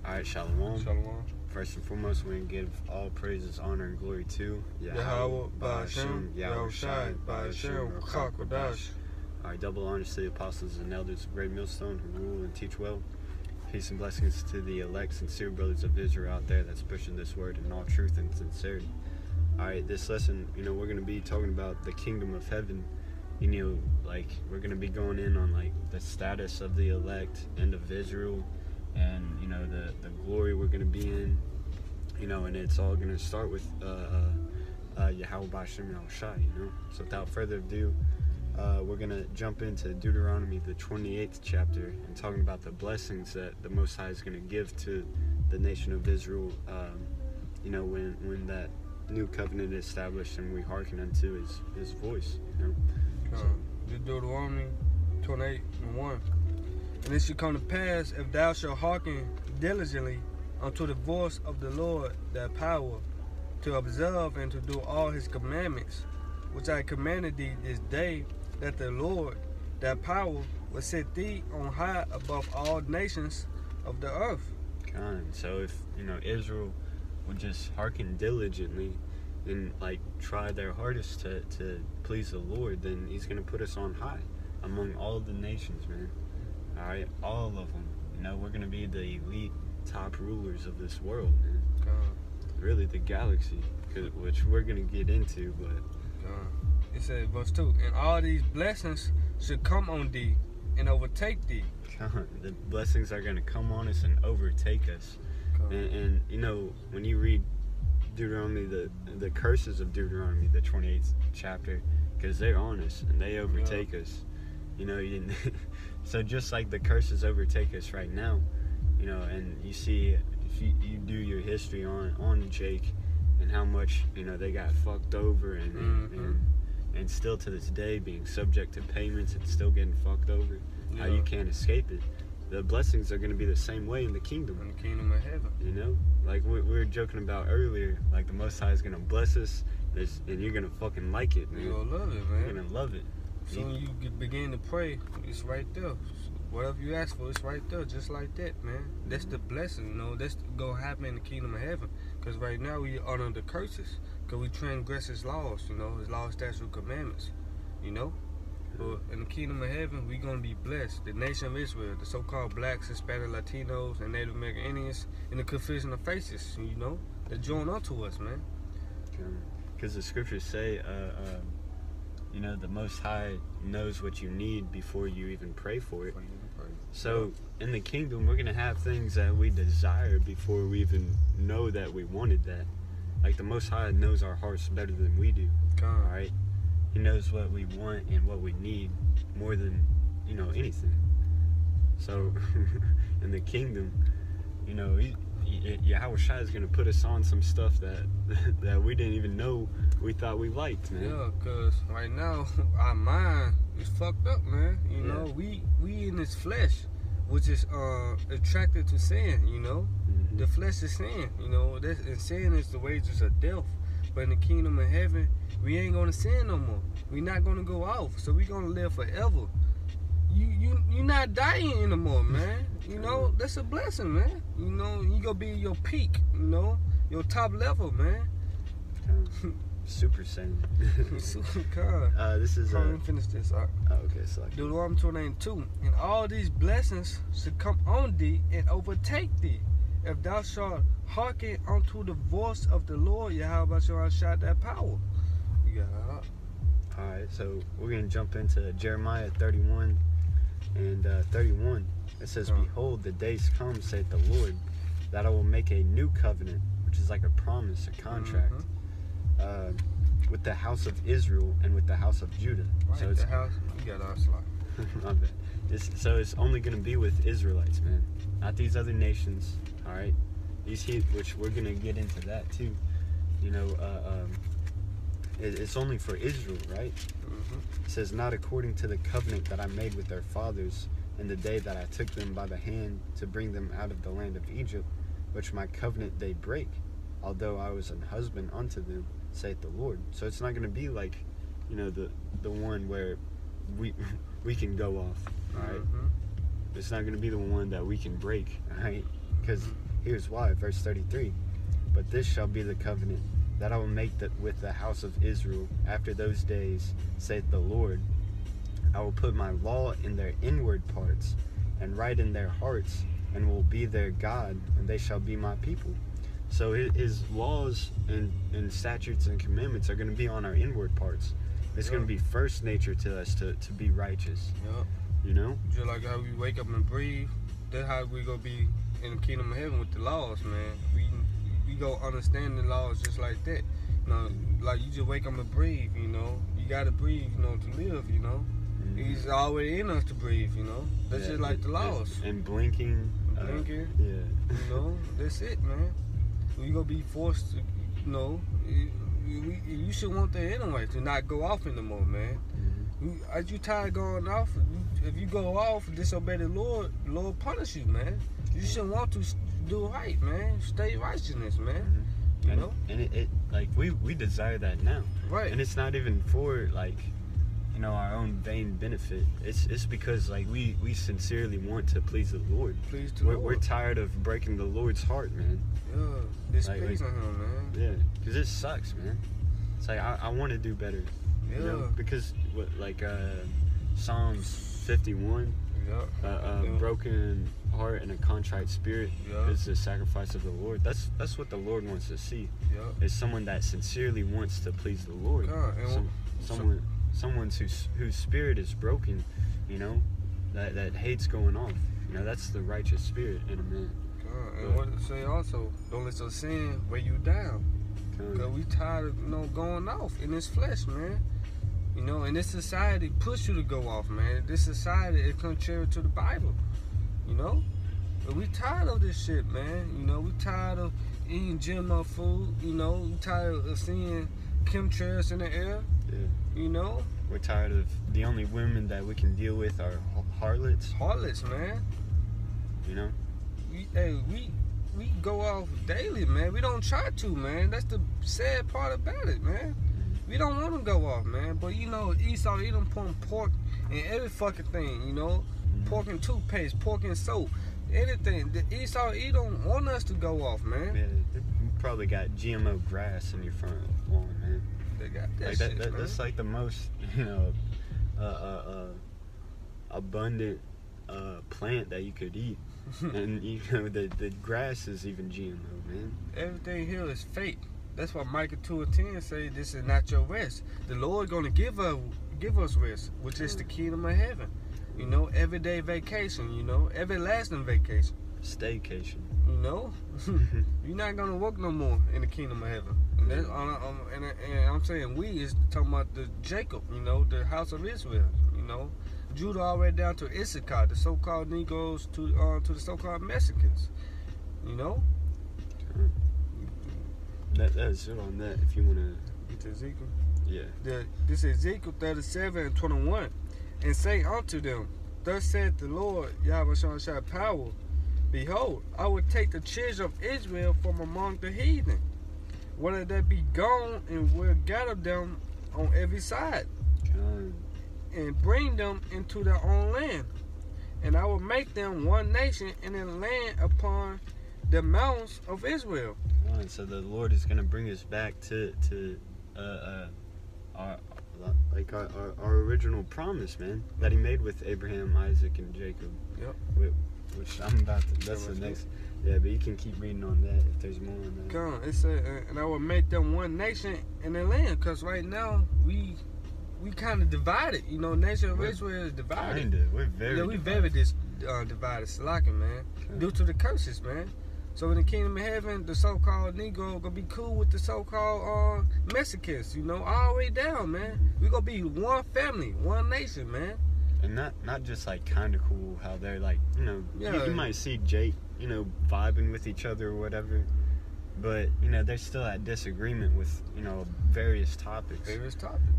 Alright, Shalom. Shalom. First and foremost, we're going to give all praises, honor, and glory to Yahweh, Ba'ashem, Yahushai, Ba'ashem, Chakodash. Alright, double honors to the apostles and elders of Great Millstone who rule and teach well. Peace and blessings to the elect, sincere brothers of Israel out there that's pushing this word in all truth and sincerity. Alright, this lesson, we're going to be talking about the kingdom of heaven. We're going to be going in on, the status of the elect and of Israel. And, the glory we're going to be in, and it's all going to start with Yahweh Ba'ashem Yahushai, So without further ado, we're going to jump into Deuteronomy, the 28th chapter, and talking about the blessings that the Most High is going to give to the nation of Israel, when that new covenant is established and we hearken unto his voice, Deuteronomy 28:1. And it shall come to pass, if thou shalt hearken diligently unto the voice of the Lord thy power, to observe and to do all his commandments, which I commanded thee this day, that the Lord thy power will set thee on high above all nations of the earth. So if, Israel would just hearken diligently and, try their hardest to please the Lord, then he's going to put us on high among all the nations, man. Alright, all of them. We're going to be the elite top rulers of this world, man. Really, the galaxy, which we're going to get into, but... It says, verse 2, and all these blessings should come on thee and overtake thee. The blessings are going to come on us and overtake us. And when you read Deuteronomy, the curses of Deuteronomy, the 28th chapter, because they're on us and they overtake us. So just like the curses overtake us right now, and you see, if you do your history on Jake and how much, they got fucked over and still to this day being subject to payments and still getting fucked over, how you can't escape it. The blessings are going to be the same way in the kingdom. In the kingdom of heaven. Like we were joking about earlier, the Most High is going to bless us, and you're going to fucking like it, man. You're going to love it, man. You're going to love it. Soon you begin to pray, it's right there. Whatever you ask for, it's right there, just like that, man. That's the blessing, That's going to happen in the kingdom of heaven. Because right now we are under the curses. Because we transgress his laws, his laws, statutes, and commandments, But in the kingdom of heaven, we're going to be blessed. The nation of Israel, the so-called blacks, Hispanic, Latinos, and Native American Indians, in the confusion of faces, they join unto us, man. Because the scriptures say, the Most High knows what you need before you even pray for it. So in the kingdom, we're going to have things that we desire before we even know that we wanted that. The Most High knows our hearts better than we do. Alright? He knows what we want and what we need more than, anything. So in the kingdom, Yahushua is going to put us on some stuff that we didn't even know we thought we liked, man. Yeah, because right now, our mind is fucked up, man. We in this flesh, which is attracted to sin, The flesh is sin, and sin is the wages of death. But in the kingdom of heaven, we ain't going to sin no more. We're not going to go off, so we're going to live forever. You're not dying anymore, man. That's a blessing, man. You going to be your peak, your top level, man. Super Saiyan. This is finish this. Okay, so Deuteronomy 29:2. And all these blessings should come on thee and overtake thee, if thou shalt hearken unto the voice of the Lord, Yahweh shall shout that power. You got it. Alright, so we're going to jump into Jeremiah 31 and 31. It says, Behold, the days come, saith the Lord, that I will make a new covenant, which is like a promise, a contract, with the house of Israel and with the house of Judah. Right, so it's the house, you got our slide. My bad. So it's only going to be with Israelites, man. Not these other nations, alright? These which we're going to get into that too. It's only for Israel, right? It says, not according to the covenant that I made with their fathers in the day that I took them by the hand to bring them out of the land of Egypt, which my covenant they break, although I was an husband unto them, saith the Lord. So it's not going to be like, the one where we can go off, all right? It's not going to be the one that we can break, right? Because here's why, verse 33. But this shall be the covenant that I will make with the house of Israel after those days, saith the Lord. I will put my law in their inward parts, and write in their hearts, and will be their God, and they shall be my people. So his laws and statutes and commandments are going to be on our inward parts. It's going to be first nature to us to be righteous. You know? Just like how we wake up and breathe, that's how we going to be in the kingdom of heaven with the laws, man. We go understand the laws just like that. You know, like you just wake up and breathe, you know. You got to breathe, you know, to live, you know. He's already in us to breathe, you know. That's just like the laws. And blinking. You know, that's it, man. We gonna be forced to, you know, you should want that anyway, to not go off anymore, man. Are you tired of going off? If you go off and disobey the Lord punish you, man. You should want to do right, man. Stay righteousness, man. You know? And it like, we desire that now. Right. And it's not even for, like, you know, our own vain benefit. It's because, like, we sincerely want to please the Lord. We're tired of breaking the Lord's heart, man. Yeah, displeasing him, man. Yeah, because it sucks, man. It's like, I want to do better. Yeah. You know? Because, Psalms 51, broken heart and a contrite spirit is the sacrifice of the Lord. That's what the Lord wants to see. Is someone that sincerely wants to please the Lord. Someone whose spirit is broken, you know, that hates going off. You know, that's the righteous spirit in a man. And what it say also, don't let your sin weigh you down. Because we tired of, you know, going off in this flesh, man. You know, and this society push you to go off, man. This society is contrary to the Bible. You know? But we tired of this shit, man. You know, we tired of eating GMO food. You know, we tired of seeing chemtrails in the air. Yeah. You know? We're tired of the only women that we can deal with are harlots. Harlots, man. You know? We go off daily, man. We don't try to, man. That's the sad part about it, man. We don't want to go off, man. But, you know, Esau, he done put pork in every fucking thing, you know? Pork and toothpaste, pork and soap, anything. The Esau, he don't want us to go off, man. Yeah, you probably got GMO grass in your front lawn, man. They got that like shit, man. That's like the most, you know, abundant plant that you could eat. And, you know, the grass is even GMO, man. Everything here is fake. That's why Micah 2:10 say this is not your rest. The Lord gonna give us rest, which is the kingdom of heaven. You know, everyday vacation, you know, everlasting vacation. Staycation. You know? You're not gonna work no more in the kingdom of heaven. And that's and I'm saying we is talking about the Jacob, you know, the house of Israel, you know. Judah all the way down to Issachar, the so-called Negroes to the so-called Mexicans. You know? That is it on that if you wanna get to Ezekiel. Yeah. This is Ezekiel 37:21. And say unto them, thus saith the Lord Yahweh Shah power, behold, I will take the children of Israel from among the heathen, whether they be gone, and will gather them on every side, and bring them into their own land. And I will make them one nation in a land upon the mountains of Israel. And so the Lord is going to bring us back to our original promise, man, that He made with Abraham, Isaac, and Jacob. Yep. Which I'm about to. That's the next. Yeah, but you can keep reading on that if there's more on that. Come on, it said, and I will make them one nation in the land, because right now we kind of divided. You know, nation of Israel is divided. Kinda. We're very divided. Divided, slacking, man, due to the curses, man. So in the kingdom of heaven, the so-called Negro gonna be cool with the so-called Mexicans, you know, all the way down, man. We gonna be one family, one nation, man. And not just like kind of cool how they're like, you know, you might see Jake, you know, vibing with each other or whatever, but you know they're still at disagreement with, you know, various topics. Yeah.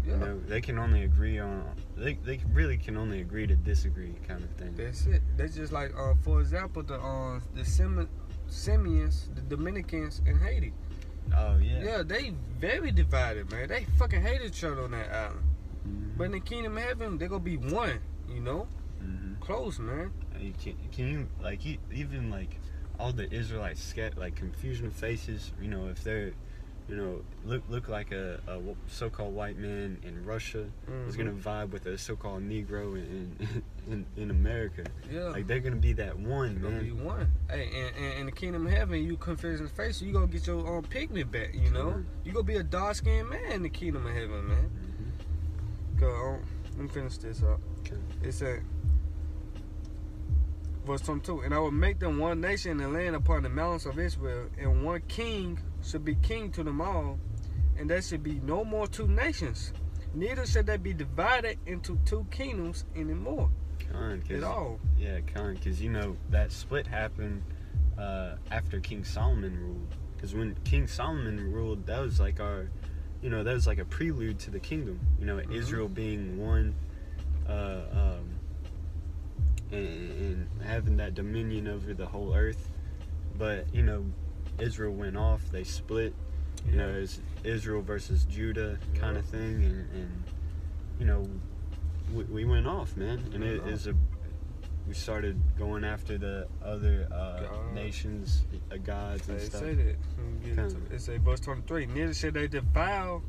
You know, they can only agree on. They really can only agree to disagree, kind of thing. That's it. That's just like, for example, the Simians, the Dominicans in Haiti. Oh yeah. Yeah, they very divided, man. They fucking hate each other on that island. But in the kingdom of heaven, they gonna be one, you know? Close, man. Can you like even like all the Israelites like confusion of faces? You know, if they're look like a so-called white man in Russia is gonna vibe with a so-called Negro in America. Yeah, like they're gonna be that one, man. Be one. Hey, and in the kingdom of heaven, you confess in the face, so you gonna get your own pigment back. You know, you gonna be a dark-skinned man in the kingdom of heaven, man. Go, let me finish this up. Okay. It said, verse 22, and I will make them one nation in the land upon the mountains of Israel, and one king should be king to them all, and there should be no more two nations, neither should they be divided into two kingdoms anymore. At all. Yeah, because that split happened after King Solomon ruled. Because when King Solomon ruled, that was like that was like a prelude to the kingdom. Israel being one, and having that dominion over the whole earth. But Israel went off, they split. It's Israel versus Judah kind of thing, and we went off, man. And we started going after the other nations, gods and stuff. It say verse 23, neither should they defile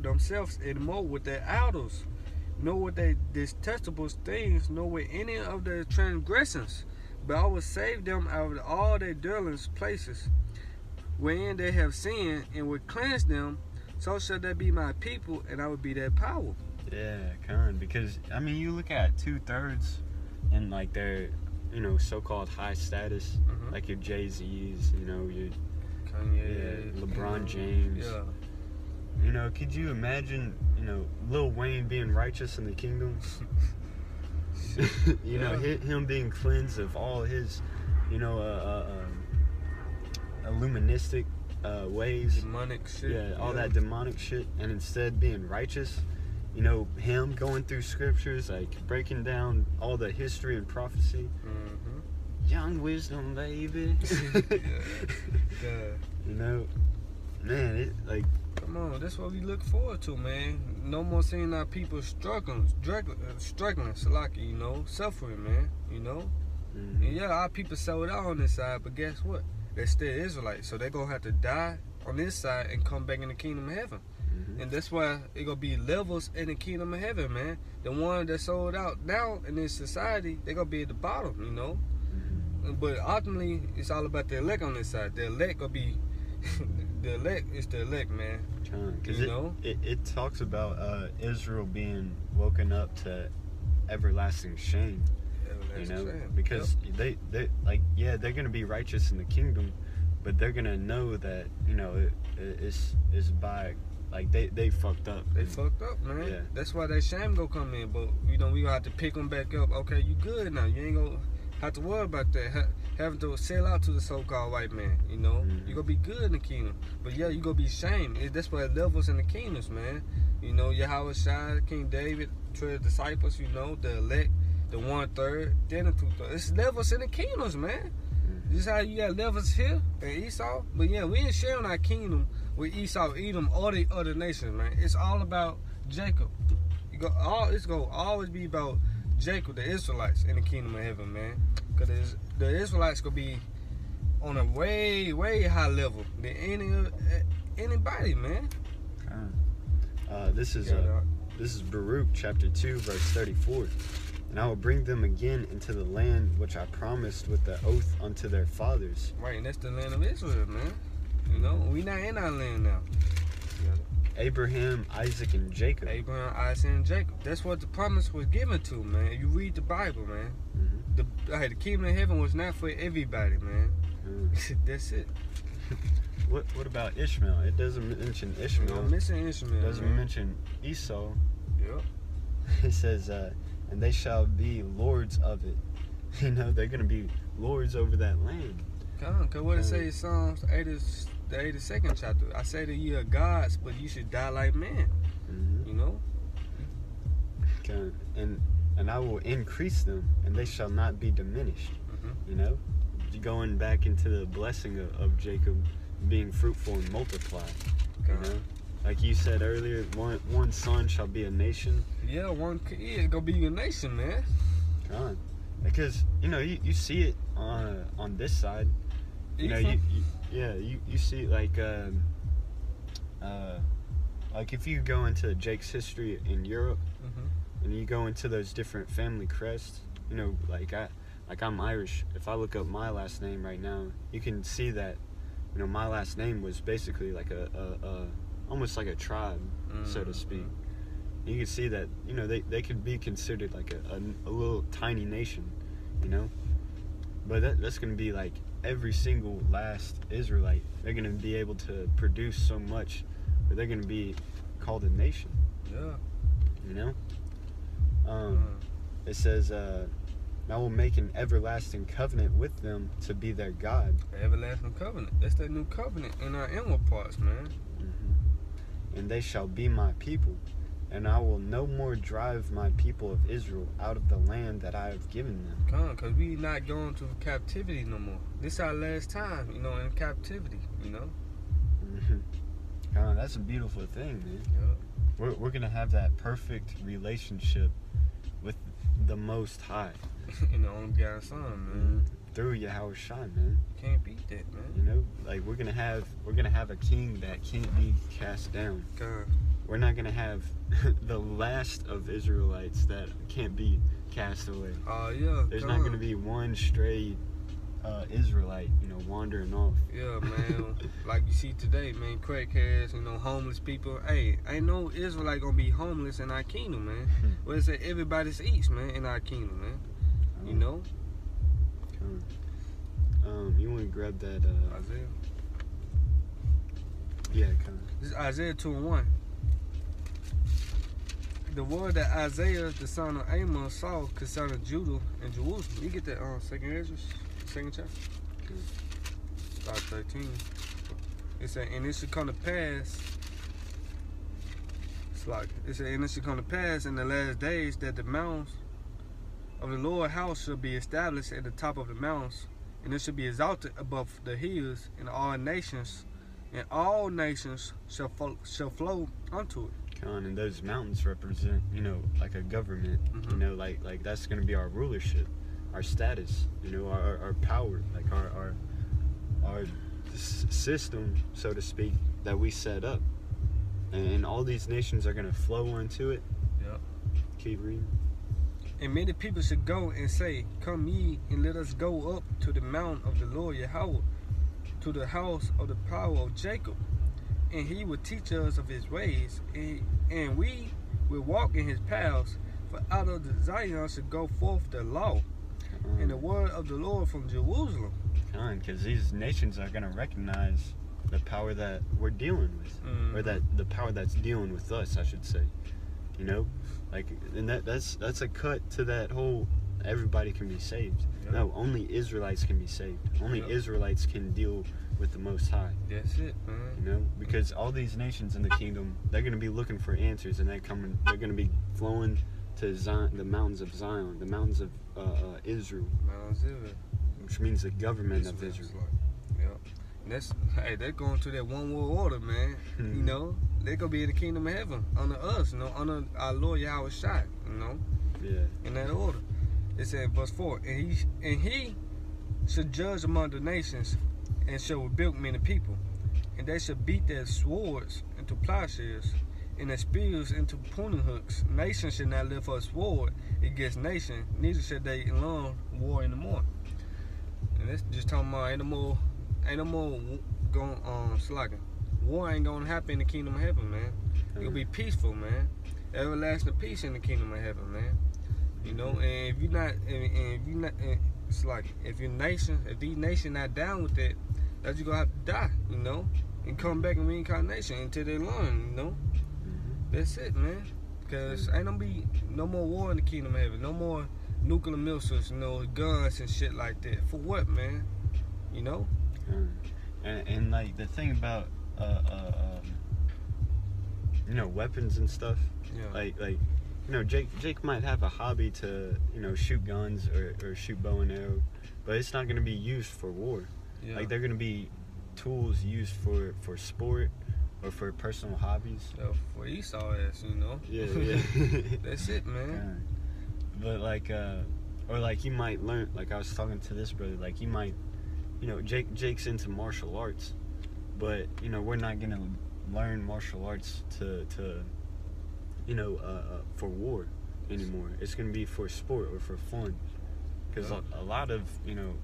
themselves anymore with their idols, nor with their detestable things, nor with any of their transgressions. But I will save them out of all their dwellings places, wherein they have sinned, and will cleanse them. So shall they be my people, and I will be their power. Yeah, because you look at 2/3 and like their, so-called high status, like your Jay-Z's, your Kanye, LeBron James. Yeah. Could you imagine, Lil Wayne being righteous in the kingdom? Him being cleansed of all his, illuministic ways, demonic shit. All that demonic shit, and instead being righteous. Him going through scriptures, like breaking down all the history and prophecy. Young wisdom, baby. Man, it like. Come on, that's what we look forward to, man. No more seeing our people struggling, Salaki, suffering, man. And yeah, our people sold out on this side, but guess what? They're still Israelites, so they're gonna have to die on this side and come back in the kingdom of heaven. And that's why it gonna be levels in the kingdom of heaven, man. The one that sold out now in this society, they gonna be at the bottom, But ultimately, it's all about the elect on this side. The elect gonna be, the elect is the elect, man. Because it talks about Israel being woken up to everlasting shame. Because they they're gonna be righteous in the kingdom, but they're gonna know that it's by. Like, they fucked up. They fucked up, man. Yeah. That's why that shame gonna come in. But, we gonna have to pick them back up. Okay, you good now. You ain't gonna have to worry about that. Having to sell out to the so-called white man, You gonna be good in the kingdom. But, yeah, you gonna be shamed. That's why it levels in the kingdoms, man. Yahweh Shai, King David, 12 disciples, the elect, the 1/3, then the 2/3. It's levels in the kingdoms, man. This is how you got levels here in Esau. But, yeah, we ain't sharing our kingdom with Esau, Edom, or the other nations, man. It's all about Jacob. It's gonna always be about Jacob, the Israelites, in the kingdom of heaven, man. Because the Israelites gonna be on a way, way high level than anybody, man. This is Baruch chapter 2, verse 34. And I will bring them again into the land which I promised with the oath unto their fathers. Right, and that's the land of Israel, man. We not in our land now. Abraham, Isaac, and Jacob. Abraham, Isaac, and Jacob. That's what the promise was given to, man. You read the Bible, man. The kingdom of heaven was not for everybody, man. That's it. What about Ishmael? It doesn't mention Ishmael. I'm missing Ishmael. It doesn't mention Esau. Yep. It says, and they shall be lords of it. They're going to be lords over that land. Because what it says in Psalms 80, the 82nd chapter, I say that ye are gods, but you should die like men. Okay. And I will increase them, and they shall not be diminished. Going back into the blessing of Jacob being fruitful and multiply. Like you said earlier, one son shall be a nation. Yeah, it's gonna be a nation, man. Because you see it on this side. You see like if you go into Jake's history in Europe, and you go into those different family crests, I'm Irish. If I look up my last name right now, you can see that my last name was basically like a almost like a tribe, so to speak. You can see that they could be considered like a little tiny nation, but that's going to be like every single last Israelite. They're going to be able to produce so much, but they're going to be called a nation. It says I will make an everlasting covenant with them to be their God. Everlasting covenant. That's that new covenant in our inward parts, man. And they shall be my people, and I will no more drive my people of Israel out of the land that I have given them. Because we not going to captivity no more. This is our last time, in captivity, That's a beautiful thing, man. Yep. We're going to have that perfect relationship with the Most High. The only God's Son, man. Through Yahweh Shai, man. You can't beat that, man. Like we're gonna have a king that can't be cast down. God. We're not gonna have the last of Israelites that can't be cast away. Yeah. There's not gonna be one stray Israelite, wandering off. Yeah, man. Like you see today, man, crackheads, homeless people. Hey, ain't no Israelite gonna be homeless in our kingdom, man. Well, it's that everybody's eats, man, in our kingdom, man. You want to grab that Isaiah? Yeah, come on. This is Isaiah 2:1. The word that Isaiah, the son of Amos, saw concerning Judah and Jerusalem. You get that second Ezra, second chapter? Start 13. It said, and it should come to pass. And it should come to pass in the last days that the mountains of the Lord's house shall be established at the top of the mountains, and it shall be exalted above the hills, and all nations shall flow unto it. And those mountains represent, like a government. Like that's going to be our rulership, our status, our power, like our system, so to speak, that we set up, and all these nations are going to flow onto it. Yep. Keep reading. And many people should go and say, come ye, and let us go up to the mount of the Lord Yahweh, to the house of the power of Jacob. And he will teach us of his ways, and we will walk in his paths. For out of the Zion should go forth the law, and the word of the Lord from Jerusalem. Because these nations are going to recognize the power that we're dealing with, or that the power that's dealing with us, I should say. And that's a cut to that whole everybody can be saved. Yep. No, only Israelites can be saved. Only Israelites can deal with the Most High. That's it, man. Because all these nations in the kingdom, they're going to be looking for answers, and they're going to be flowing to Zion, the mountains of Zion, the mountains of Israel. Which means the government of Israel. And they're going to that one world order, man. They're gonna be in the kingdom of heaven under us, under our Lord Yahweh Shai, Yeah. In that order. It said, verse 4, and he should judge among the nations, and shall rebuke many people, and they shall beat their swords into plowshares, and their spears into pruning hooks. Nation shall not live for a sword against nation, neither shall they learn war anymore. And that's just talking about ain't no more going slacking. War ain't gonna happen in the kingdom of heaven, man. It'll be peaceful, man. Everlasting peace in the kingdom of heaven, man. And if it's like if these nations not down with that, that you're gonna have to die, and come back in reincarnation until they learn, That's it, man. Because ain't gonna be no more war in the kingdom of heaven, no more nuclear missiles, guns and shit like that. For what, man? And like the thing about weapons and stuff. Yeah. Like Jake might have a hobby to shoot guns or shoot bow and arrow, but it's not going to be used for war. Yeah. Like they're going to be tools used for sport or for personal hobbies. So for Esau ass, Yeah. That's it, man. But like Or like you might learn, like I was talking to this brother, like you might, you know, Jake's into martial arts, but you know we're not gonna learn martial arts to you know for war anymore. It's gonna be for sport or for fun, because a lot of you know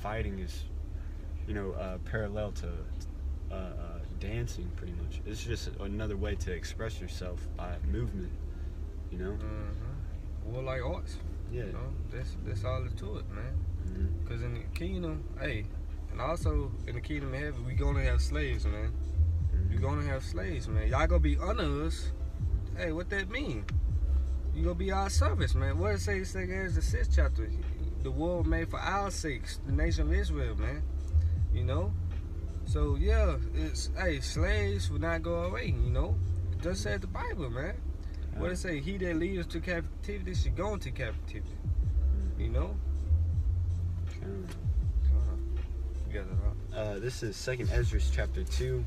fighting is you know parallel to dancing pretty much. It's just another way to express yourself by movement, you know. Well, like arts. Yeah. You know, that's all there to it, man. Because in the kingdom, hey, and also in the kingdom of heaven, we gonna have slaves, man. We gonna have slaves, man. Y'all gonna be under us. Hey, what that mean? You gonna be our service, man. What it say? It's like as the 6th chapter. The world made for our sakes, the nation of Israel, man. You know. So yeah, it's slaves will not go away. You know, just said the Bible, man. What it say? He that leads to captivity should go into captivity. You know. You got it all. This is 2nd Ezra chapter 2,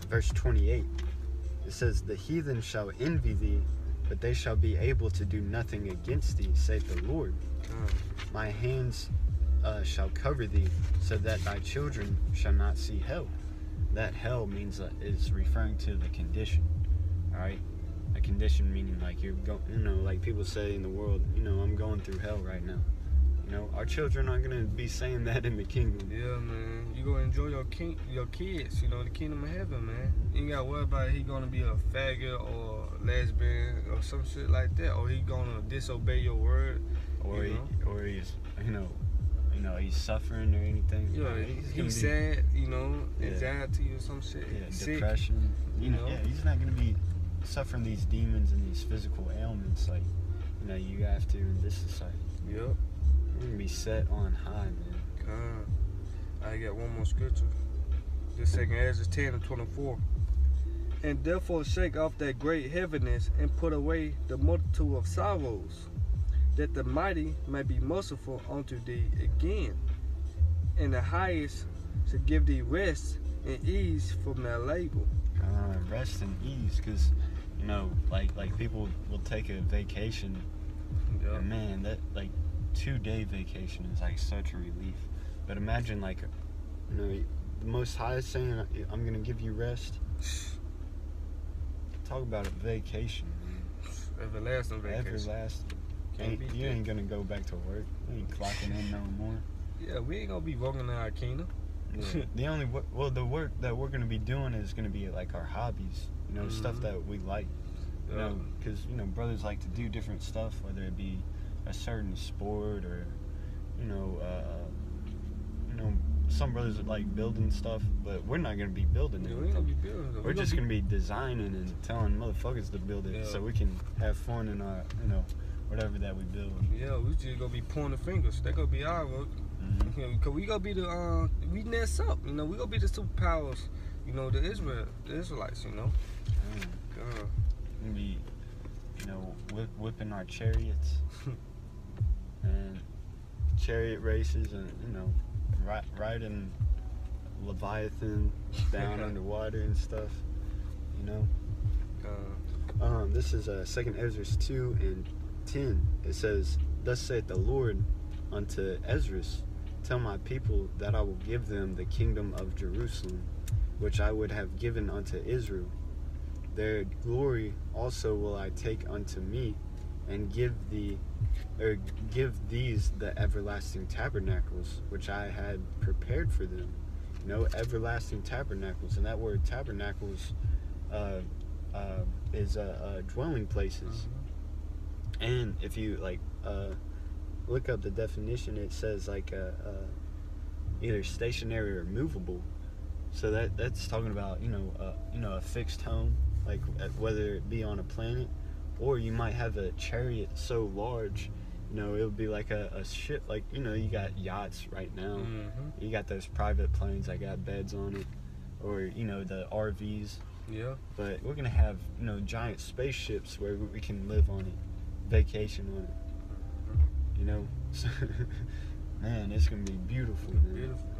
verse 28. It says, "The heathen shall envy thee, but they shall be able to do nothing against thee, saith the Lord. My hands shall cover thee, so that thy children shall not see hell." That hell means is referring to the condition. All right, a condition meaning like you're you know, like people say in the world, you know, I'm going through hell right now. You know, our children aren't gonna be saying that in the kingdom. Yeah, man. You gonna enjoy your kids, you know, the kingdom of heaven, man. You ain't gotta worry about he gonna be a faggot or lesbian or some shit like that, or he gonna disobey your word, or he's he's suffering or anything. Yeah, he's sad, you know, anxiety or some shit. Yeah, sick, depression. You know. Yeah, he's not gonna be suffering these demons and these physical ailments like you know you have to in this society. Yep. You're gonna be set on high, man. I got one more scripture. This 2nd Ezra 10:24. "And therefore shake off that great heaviness and put away the multitude of sorrows, that the mighty may be merciful unto thee again, and the highest should give thee rest and ease from their labor." Rest and ease, because you know, like people will take a vacation. Yeah. And man, that like 2-day vacation is like such a relief. But imagine like, you know, the Most High is saying, "I'm gonna give you rest." Talk about a vacation, man. Everlasting vacation. Everlasting. You ain't gonna go back to work. You ain't clocking in no more. Yeah, we ain't gonna be working in our kingdom. Yeah. The work that we're gonna be doing is gonna be like our hobbies. You know, stuff that we like. You know, because you know, brothers like to do different stuff, whether it be a certain sport or, you know, some brothers would like building stuff, but we're not gonna be building it. Yeah, we ain't gonna be building it. We're just gonna be designing and telling motherfuckers to build it, so we can have fun in our, you know, whatever that we build. Yeah, we just gonna be pointing fingers. That gonna be our work. You know, cause we gonna be the we next up. You know, we gonna be the superpowers. You know, the Israelites. You know. Gonna be, you know, whipping our chariots and chariot races, and you know, riding Leviathan down underwater and stuff. You know. This is 2nd Ezra 2:10. It says, "Thus saith the Lord unto Ezra, tell my people that I will give them the kingdom of Jerusalem, which I would have given unto Israel. Their glory also will I take unto me, and give these the everlasting tabernacles which I had prepared for them." You know, everlasting tabernacles, and that word tabernacles is dwelling places. And if you like look up the definition, it says like either stationary or movable. So that's talking about you know a fixed home, like whether it be on a planet, or you might have a chariot so large, you know, it would be like a ship. Like, you know, you got yachts right now. You got those private planes that got beds on it, or you know the RVs. Yeah. But we're gonna have, you know, giant spaceships where we can live on it, vacation on it. You know, man, it's gonna be beautiful. Man. Beautiful.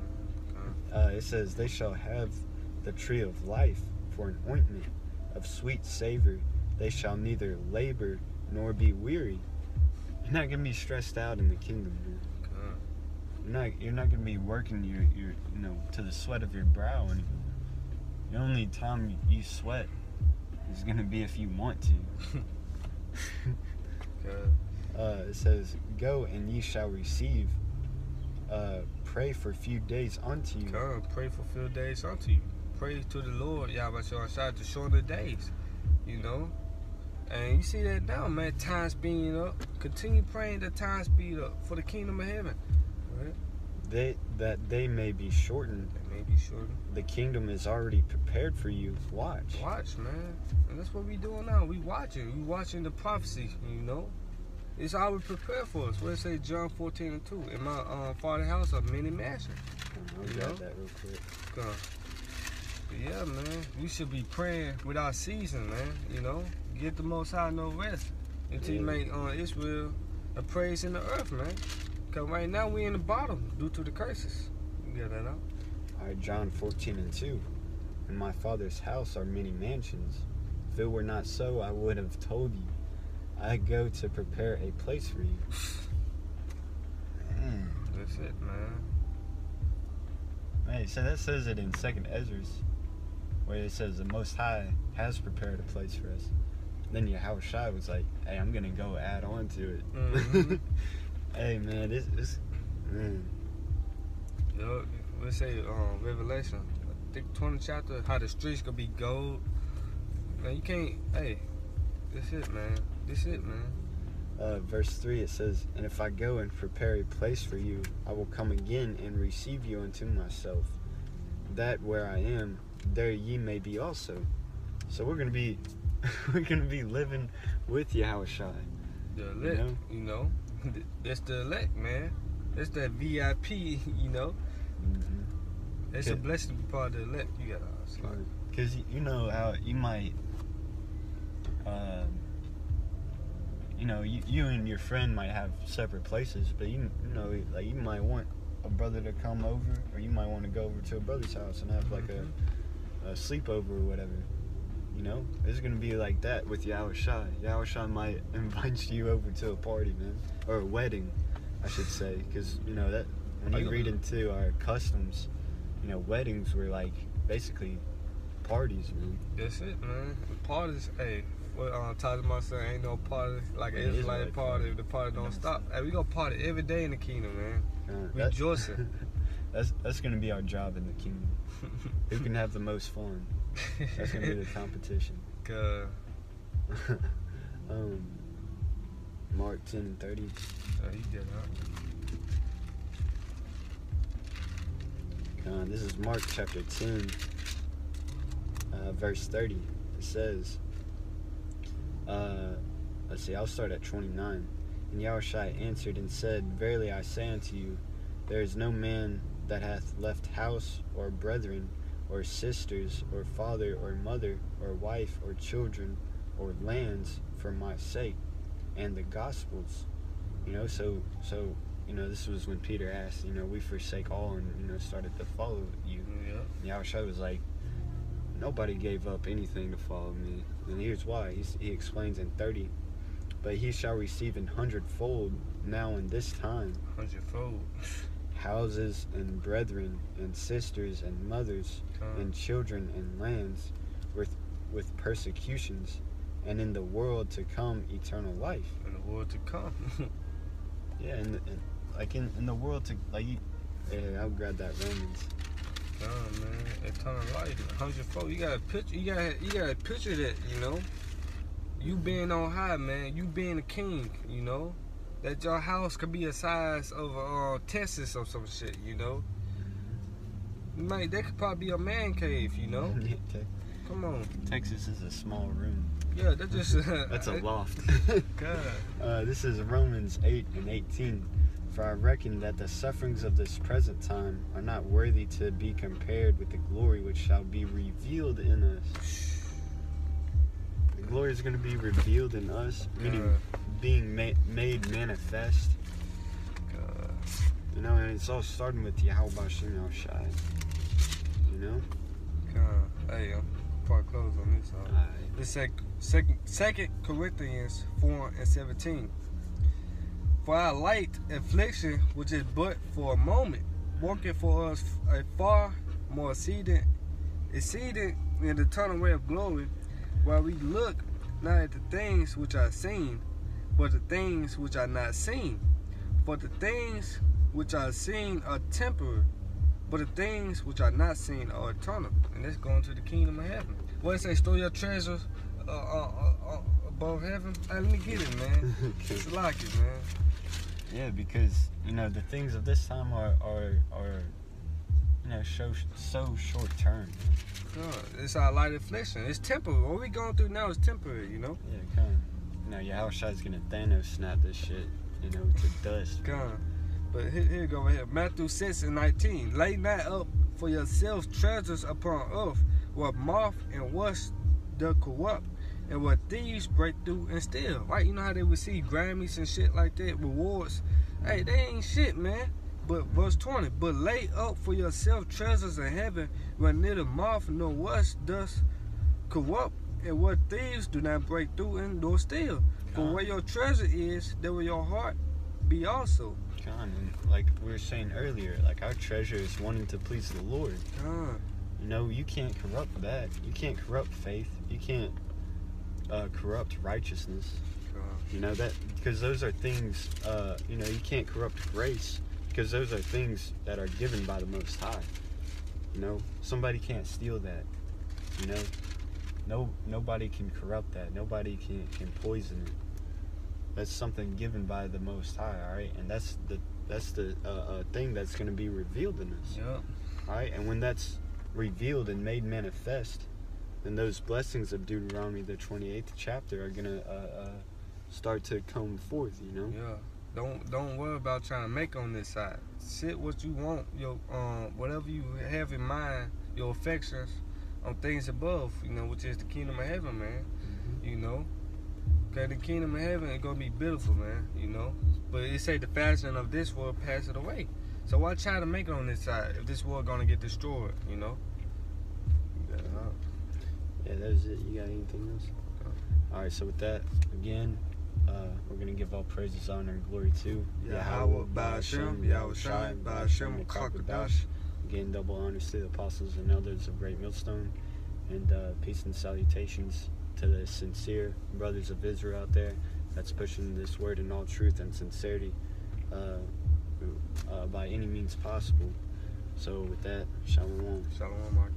It says, "They shall have the tree of life for an ointment of sweet savor. They shall neither labor nor be weary." you're not gonna be stressed out in the kingdom, man. You're not gonna be working your to the sweat of your brow anymore. The only time you sweat is gonna be if you want to. It says, "Go and ye shall receive. Pray for a few days unto you." Come, pray for a few days unto you. Pray to the Lord, Yahweh Shai, to shorten the days, And you see that now, man. Time speeding up. Continue praying that time speed up for the kingdom of heaven. Right? That they may be shortened. They may be shortened. The kingdom is already prepared for you. Watch, man. And that's what we doing now. We watching the prophecy. It's always prepared for us. What it say, John 14:2. In my father's house are many mansions. I'll grab that real quick. Yeah, man. We should be praying without ceasing, man. Get the Most High no rest until you make Israel a praise in the earth, man. Because right now we in the bottom due to the curses. You get that out? All right, John 14:2. In my Father's house are many mansions. If it were not so, I would have told you. I go to prepare a place for you. Man. That's it, man. Hey, so that says it in 2nd Ezra, where it says the Most High has prepared a place for us. Then Yahweh Shai was like, "Hey, I'm gonna go add on to it." Mm-hmm. Hey, man, this man. Let's say Revelation, I think 20 chapter, how the streets gonna be gold. Man, you can't. Hey, that's it, man. Verse 3, it says, "And if I go and prepare a place for you, I will come again and receive you unto myself, that where I am, there ye may be also." So we're gonna be living with Yahweh Shai. The elect, That's the elect, man. That's that VIP, Mm-hmm. It's a blessing to be part of the elect. You gotta because you know how you might you and your friend might have separate places, but you might want a brother to come over, or you might want to go over to a brother's house and have like a sleepover or whatever. It's gonna be like that with Yahweh Shai. Yahweh Shai might invite you over to a party, man, or a wedding, I should say, because that when you read into our customs, weddings were like basically parties, man. That's it, man. Parties, hey. What Tajima said, ain't no party like an Israelite party if the party don't stop. Hey, we gonna party every day in the kingdom, man. Rejoicing. That's gonna be our job in the kingdom. Who can have the most fun? That's gonna be the competition. Mark 10:30. You get that. This is Mark chapter 10, verse 30. It says, let's see, I'll start at 29. "And Yahushua answered and said, Verily I say unto you, there is no man that hath left house, or brethren, or sisters, or father, or mother, or wife, or children, or lands, for my sake, and the gospels." So this was when Peter asked, we forsake all and, started to follow you. Yeah. Yahushua was like, nobody gave up anything to follow me. And here's why. He explains in 30. "But he shall receive 100-fold now in this time. 100-fold. Houses and brethren and sisters and mothers and children and lands with persecutions, and in the world to come eternal life." In the world to come. Yeah, and in the world to I'll grab that Romans. Oh man, eternal life, 100-fold. You gotta picture that, You being on high, man. You being a king, That your house could be the size of Texas or some shit, That could probably be a man cave, Come on. Texas is a small room. Yeah, that's just that's a loft. God. This is Romans 8:18. "For I reckon that the sufferings of this present time are not worthy to be compared with the glory which shall be revealed in us." The glory is going to be revealed in us, meaning being made manifest. And it's all starting with Yahweh Bashim Shai. Hey, I'm probably close on this. This is 2 Corinthians 4:17. For our light affliction, which is but for a moment, working for us a far more exceeding in the eternal way of glory, while we look not at the things which are seen, but the things which are not seen. For the things which are seen are temporary, but the things which are not seen are eternal. And that's going to the kingdom of heaven. What it say, store your treasures above heaven? Hey, let me get it, man. It's like it, man. Yeah, because, you know, the things of this time are you know, so short term. It's our light affliction. It's temporary. What we going through now is temporary, you know? Yeah, come on. You know, Yahushua's gonna Thanos snap this shit, you know, to dust. Come on. But here you go right here. Matthew 6:19. Lay not up for yourselves treasures upon earth, where moth and rust doth corrupt, and where thieves break through and steal. Right? You know how they would see Grammys and shit like that, rewards. Hey, they ain't shit, man. But verse 20. But lay up for yourself treasures in heaven, where neither moth nor rust doth corrupt, and where thieves do not break through and nor steal. For where your treasure is, there will your heart be also. And like we were saying earlier, like our treasure is wanting to please the Lord. You know, you can't corrupt that. You can't corrupt faith. You can't corrupt righteousness. You know that, because those are things. You know, you can't corrupt grace, because those are things that are given by the Most High. You know, somebody can't steal that. You know, nobody can corrupt that. Nobody can poison it. That's something given by the Most High, all right? And that's the thing that's going to be revealed in us. Yeah. All right? And when that's revealed and made manifest, then those blessings of Deuteronomy, the 28th chapter, are going to start to come forth, you know? Yeah. Don't worry about trying to make on this side. Sit what you want, your whatever you have in mind, your affections on things above, you know, which is the kingdom of heaven, man. Mm-hmm. You know? Okay, the kingdom of heaven is going to be beautiful, man, you know. But it say the fashion of this world passeth away. So why try to make it on this side if this world going to get destroyed, you know? Yeah, that was it. You got anything else? Alright, so with that, again, we're going to give all praises, honor, and glory to Yahweh, Ba'ashem, Yahushai, Ba'ashem, Kakadash. Again, double honors to the apostles and elders of Great Millstone. And peace and salutations to the sincere brothers of Israel out there that's pushing this word in all truth and sincerity by any means possible. So with that, Shalom. Shalom, Mark.